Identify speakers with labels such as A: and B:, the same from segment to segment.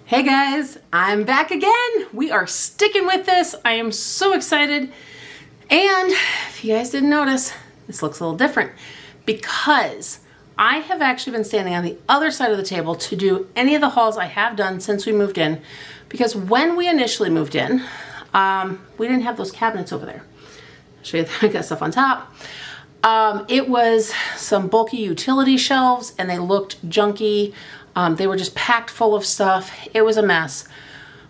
A: Hey guys, I'm back again. We are sticking with this. I am so excited. And if you guys didn't notice, this looks a little different because I have actually been standing on the other side of the table to do any of the hauls I have done since we moved in. Because when we initially moved in, we didn't have those cabinets over there. I'll show you that I got stuff on top. It was some bulky utility shelves and they looked junky. They were just packed full of stuff. It was a mess,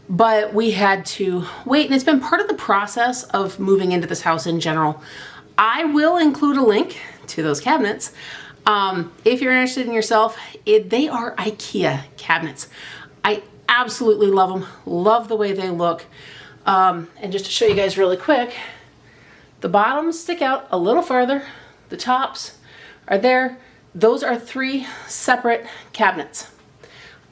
A: but we had to wait, and it's been part of the process of moving into this house in general. I will include a link to those cabinets. If you're interested in yourself, they are Ikea cabinets. I absolutely love them. Love the way they look. And just to show you guys really quick, the bottoms stick out a little farther. The tops are there. Those are 3 separate cabinets.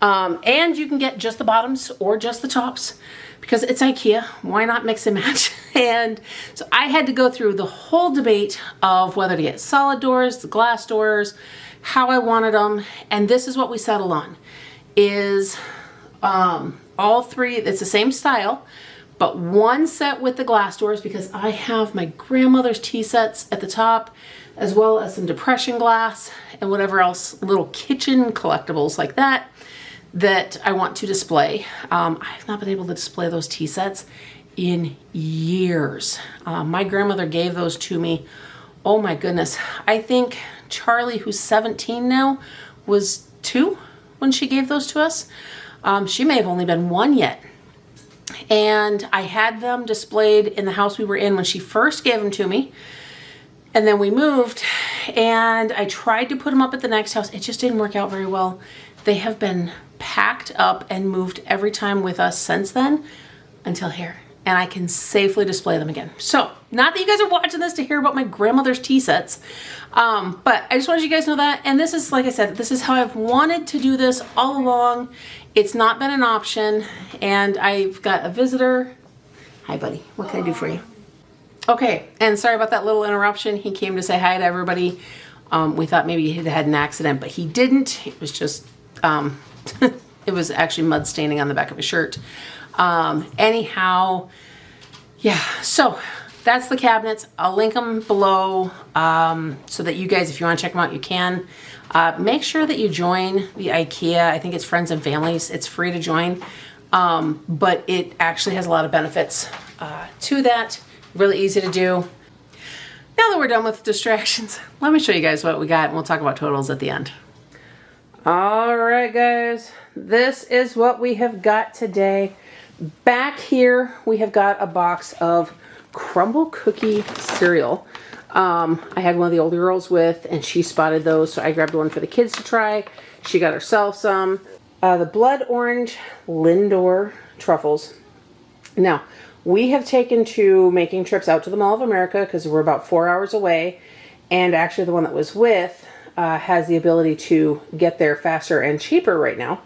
A: And you can get just the bottoms or just the tops because it's Ikea. Why not mix and match? And so I had to go through the whole debate of whether to get solid doors, the glass doors, how I wanted them. And this is what we settled on is all 3, it's the same style, but one set with the glass doors because I have my grandmother's tea sets at the top, as well as some depression glass and whatever else, little kitchen collectibles like that I want to display. I've not been able to display those tea sets in years. My grandmother gave those to me. Oh my goodness. I think Charlie, who's 17 now, was 2 when she gave those to us. She may have only been 1 yet. And I had them displayed in the house we were in when she first gave them to me. And then we moved and I tried to put them up at the next house. It just didn't work out very well. They have been packed up and moved every time with us since then until here. And I can safely display them again. So, not that you guys are watching this to hear about my grandmother's tea sets, but I just wanted you guys to know that. And this is, like I said, this is how I've wanted to do this all along. It's not been an option. And I've got a visitor. Hi, buddy. What can I do for you? Okay, and sorry about that little interruption. He came to say hi to everybody. We thought maybe he had an accident, but he didn't. It was just, it was actually mud staining on the back of his shirt. Anyhow, yeah, so that's the cabinets. I'll link them below so that you guys, if you want to check them out, you can. Make sure that you join the Ikea. I think it's Friends and Families. It's free to join, but it actually has a lot of benefits to that. Really easy to do. Now that we're done with distractions, let me show you guys what we got and we'll talk about totals at the end. All right, guys, this is what we have got today. Back here, we have got a box of crumble cookie cereal. I had one of the older girls with and she spotted those, so I grabbed one for the kids to try. She got herself some. The blood orange Lindor truffles. Now, we have taken to making trips out to the Mall of America because we're about 4 hours away. And actually the one that was with has the ability to get there faster and cheaper right now.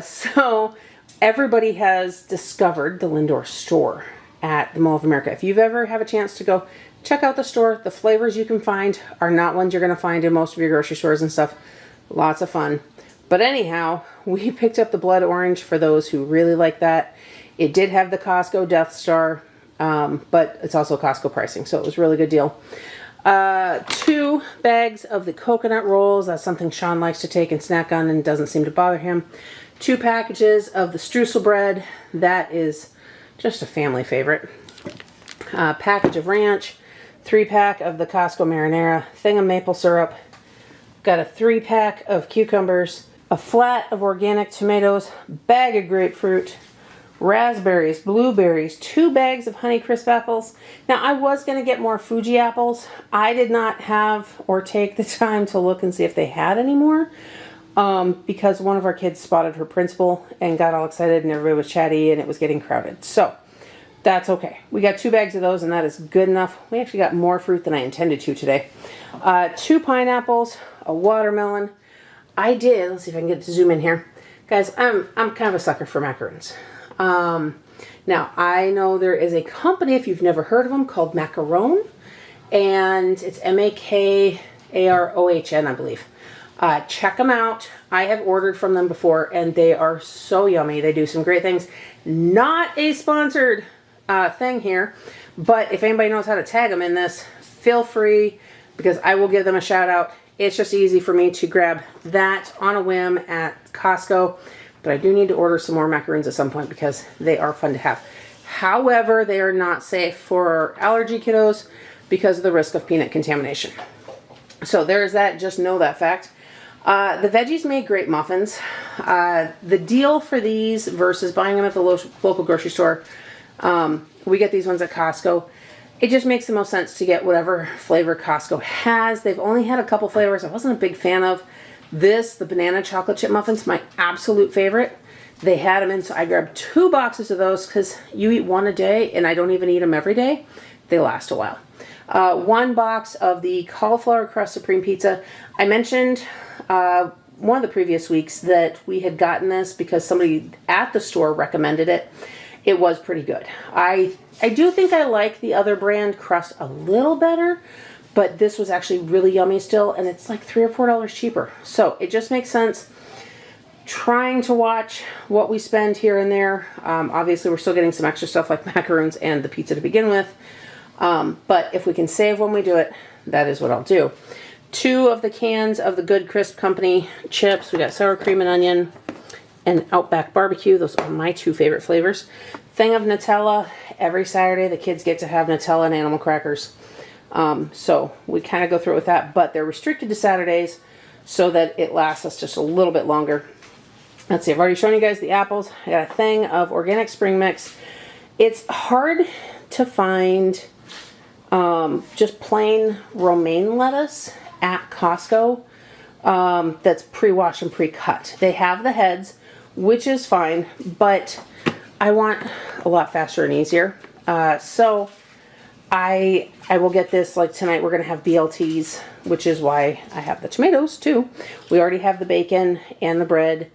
A: So everybody has discovered the Lindor store at the Mall of America. If you've ever have a chance to go check out the store, the flavors you can find are not ones you're going to find in most of your grocery stores and stuff. Lots of fun. But anyhow, we picked up the blood orange for those who really like that. It did have the Costco Death Star, but it's also Costco pricing, so it was a really good deal. 2 bags of the coconut rolls. That's something Shawn likes to take and snack on and doesn't seem to bother him. 2 packages of the streusel bread. That is just a family favorite. Package of ranch. 3-pack of the Costco marinara. Thing of maple syrup. Got a 3-pack of cucumbers. A flat of organic tomatoes. Bag of grapefruit. Raspberries, blueberries, 2 bags of Honeycrisp apples. Now, I was going to get more Fuji apples. I did not have or take the time to look and see if they had any more because one of our kids spotted her principal and got all excited and everybody was chatty and it was getting crowded. So, that's okay. We got 2 bags of those and that is good enough. We actually got more fruit than I intended to today. 2 pineapples, a watermelon. Let's see if I can get to zoom in here. Guys, I'm kind of a sucker for macaroons. Now, I know there is a company, if you've never heard of them, called Macaron, and it's Macaron, I believe. Check them out. I have ordered from them before, and they are so yummy. They do some great things. Not a sponsored thing here, but if anybody knows how to tag them in this, feel free, because I will give them a shout out. It's just easy for me to grab that on a whim at Costco, but I do need to order some more macaroons at some point because they are fun to have. However, they are not safe for allergy kiddos because of the risk of peanut contamination. So there's that. Just know that fact. The veggies made great muffins. The deal for these versus buying them at the local grocery store, we get these ones at Costco. It just makes the most sense to get whatever flavor Costco has. They've only had a couple flavors I wasn't a big fan of. The banana chocolate chip muffins, my absolute favorite. They had them in, so I grabbed 2 boxes of those because you eat one a day, and I don't even eat them every day. They last a while. 1 box of the cauliflower crust supreme pizza. I mentioned one of the previous weeks that we had gotten this because somebody at the store recommended it. It was pretty good. I do think I like the other brand crust a little better, but this was actually really yummy still, and it's like $3 or $4 cheaper. So it just makes sense. Trying to watch what we spend here and there. Obviously, we're still getting some extra stuff like macaroons and the pizza to begin with. But if we can save when we do it, that is what I'll do. 2 of the cans of the Good Crisp Company chips. We got sour cream and onion and Outback barbecue. Those are my 2 favorite flavors. Thing of Nutella. Every Saturday, the kids get to have Nutella and animal crackers. So we kind of go through it with that, but they're restricted to Saturdays so that it lasts us just a little bit longer. Let's see, I've already shown you guys the apples. I got a thing of organic spring mix. It's hard to find just plain romaine lettuce at Costco that's pre-washed and pre-cut. They have the heads, which is fine, but I want a lot faster and easier. So I will get this, like tonight we're going to have BLTs, which is why I have the tomatoes too. We already have the bacon and the bread.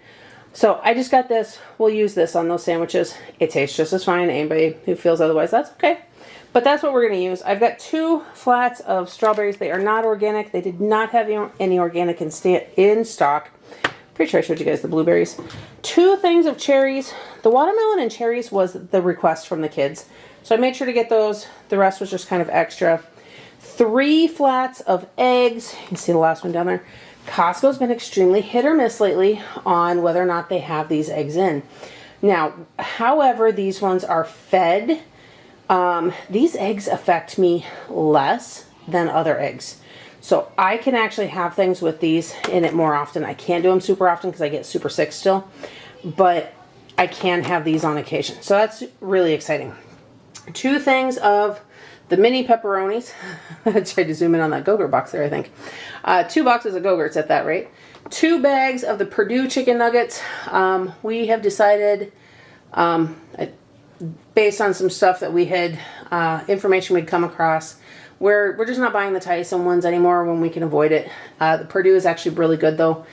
A: So I just got this. We'll use this on those sandwiches. It tastes just as fine. Anybody who feels otherwise, that's okay. But that's what we're going to use. I've got 2 flats of strawberries. They are not organic. They did not have any organic in stock. Pretty sure I showed you guys the blueberries. 2 things of cherries. The watermelon and cherries was the request from the kids. So I made sure to get those. The rest was just kind of extra. 3 flats of eggs. You can see the last one down there. Costco's been extremely hit or miss lately on whether or not they have these eggs in. Now, however, these ones are fed. These eggs affect me less than other eggs. So I can actually have things with these in it more often. I can't do them super often because I get super sick still. But I can have these on occasion. So that's really exciting. 2 things of the mini pepperonis. I tried to zoom in on that Go-Gurt box there, I think. 2 boxes of Go-Gurts at that rate. 2 bags of the Purdue chicken nuggets. We have decided, based on some stuff that we had, information we'd come across, we're just not buying the Tyson ones anymore when we can avoid it. The Purdue is actually really good though.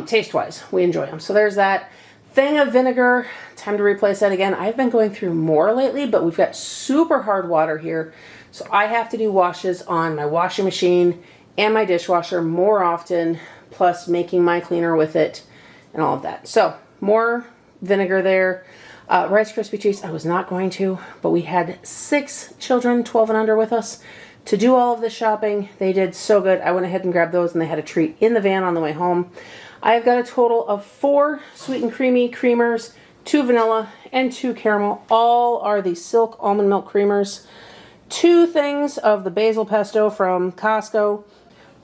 A: Taste-wise, we enjoy them. So there's that. Thing of vinegar, time to replace that again. I've been going through more lately, but we've got super hard water here. So I have to do washes on my washing machine and my dishwasher more often, plus making my cleaner with it and all of that. So more vinegar there. Rice Krispie treats, I was not going to, but we had 6 children, 12 and under with us to do all of the shopping. They did so good. I went ahead and grabbed those and they had a treat in the van on the way home. I've got a total of 4 sweet and creamy creamers, 2 vanilla, and 2 caramel. All are the Silk Almond Milk Creamers. 2 things of the basil pesto from Costco.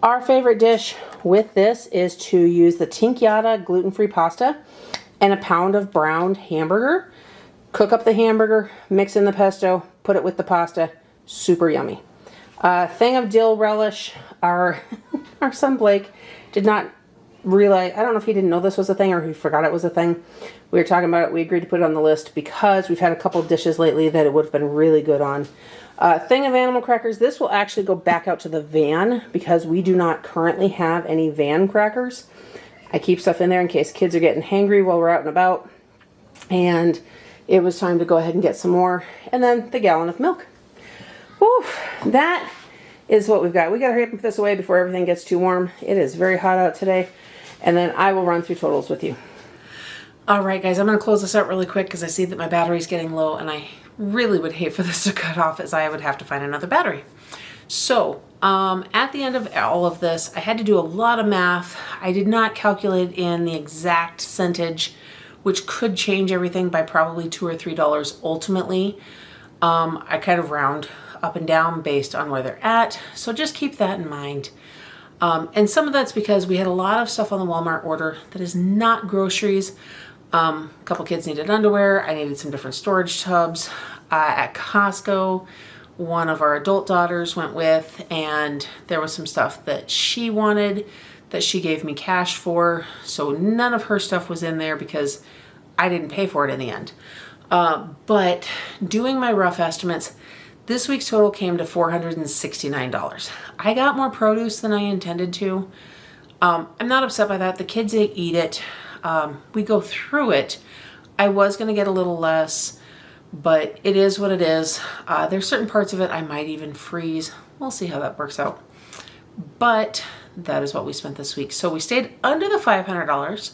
A: Our favorite dish with this is to use the Tinkyata gluten-free pasta and a pound of browned hamburger. Cook up the hamburger, mix in the pesto, put it with the pasta. Super yummy. Thing of dill relish. Our son Blake did not realize, I don't know if he didn't know this was a thing or he forgot it was a thing. We were talking about it. We agreed to put it on the list because we've had a couple dishes lately that it would have been really good on. Thing of animal crackers. This will actually go back out to the van because we do not currently have any van crackers. I keep stuff in there in case kids are getting hangry while we're out and about. And it was time to go ahead and get some more. And then the gallon of milk. Whew, that is what we've got. We got to hurry up and put this away before everything gets too warm. It is very hot out today. And then I will run through totals with you. All right, guys, I'm going to close this out really quick because I see that my battery's getting low and I really would hate for this to cut off, as I would have to find another battery. So at the end of all of this, I had to do a lot of math. I did not calculate in the exact centage, which could change everything by probably $2 or $3 ultimately. I kind of round up and down based on where they're at. So just keep that in mind. And some of that's because we had a lot of stuff on the Walmart order that is not groceries. A couple kids needed underwear. I needed some different storage tubs. At Costco, one of our adult daughters went with, and there was some stuff that she wanted that she gave me cash for. So none of her stuff was in there because I didn't pay for it in the end. But doing my rough estimates, this week's total came to $469. I got more produce than I intended to. I'm not upset by that. The kids, they eat it. We go through it. I was going to get a little less, but it is what it is. There's certain parts of it I might even freeze. We'll see how that works out. But that is what we spent this week. So we stayed under the $500.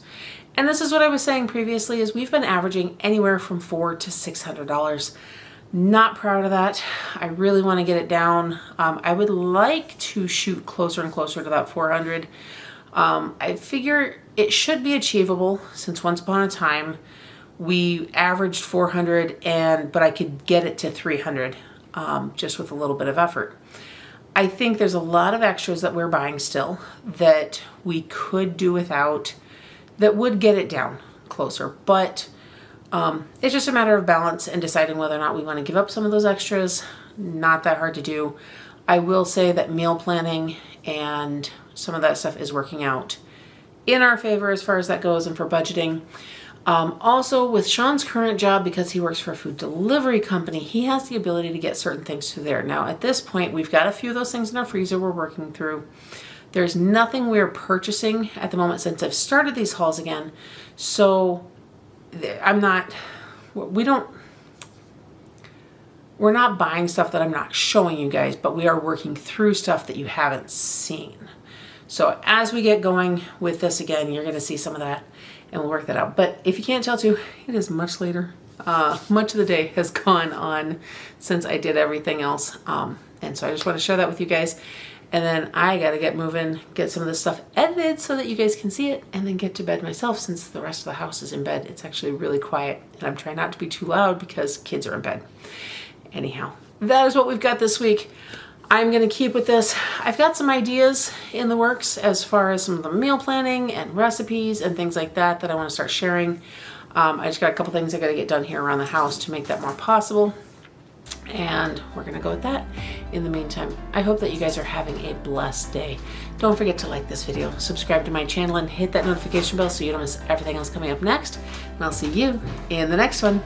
A: And this is what I was saying previously, is we've been averaging anywhere from $400 to $600. Not proud of that. I really want to get it down. I would like to shoot closer and closer to that 400. I figure it should be achievable, since once upon a time we averaged 400, but I could get it to 300 just with a little bit of effort. I think there's a lot of extras that we're buying still that we could do without, that would get it down closer, but it's just a matter of balance and deciding whether or not we want to give up some of those extras. Not that hard to do. I will say that meal planning and some of that stuff is working out in our favor as far as that goes, and for budgeting. Also, with Shawn's current job, because he works for a food delivery company, he has the ability to get certain things through there. Now, at this point, we've got a few of those things in our freezer we're working through. There's nothing we're purchasing at the moment since I've started these hauls again. So we're not buying stuff that I'm not showing you guys, but we are working through stuff that you haven't seen. So as we get going with this again, you're going to see some of that, and we'll work that out. But if you can't tell too, it is much later. Much of the day has gone on since I did everything else. And so I just want to share that with you guys. And then I got to get moving, get some of this stuff edited so that you guys can see it, and then get to bed myself, since the rest of the house is in bed. It's actually really quiet, and I'm trying not to be too loud because kids are in bed. Anyhow, that is what we've got this week. I'm going to keep with this. I've got some ideas in the works as far as some of the meal planning and recipes and things like that I want to start sharing. I just got a couple things I got to get done here around the house to make that more possible. And we're going to go with that. In the meantime, I hope that you guys are having a blessed day. Don't forget to like this video, subscribe to my channel, and hit that notification bell so you don't miss everything else coming up next. And I'll see you in the next one.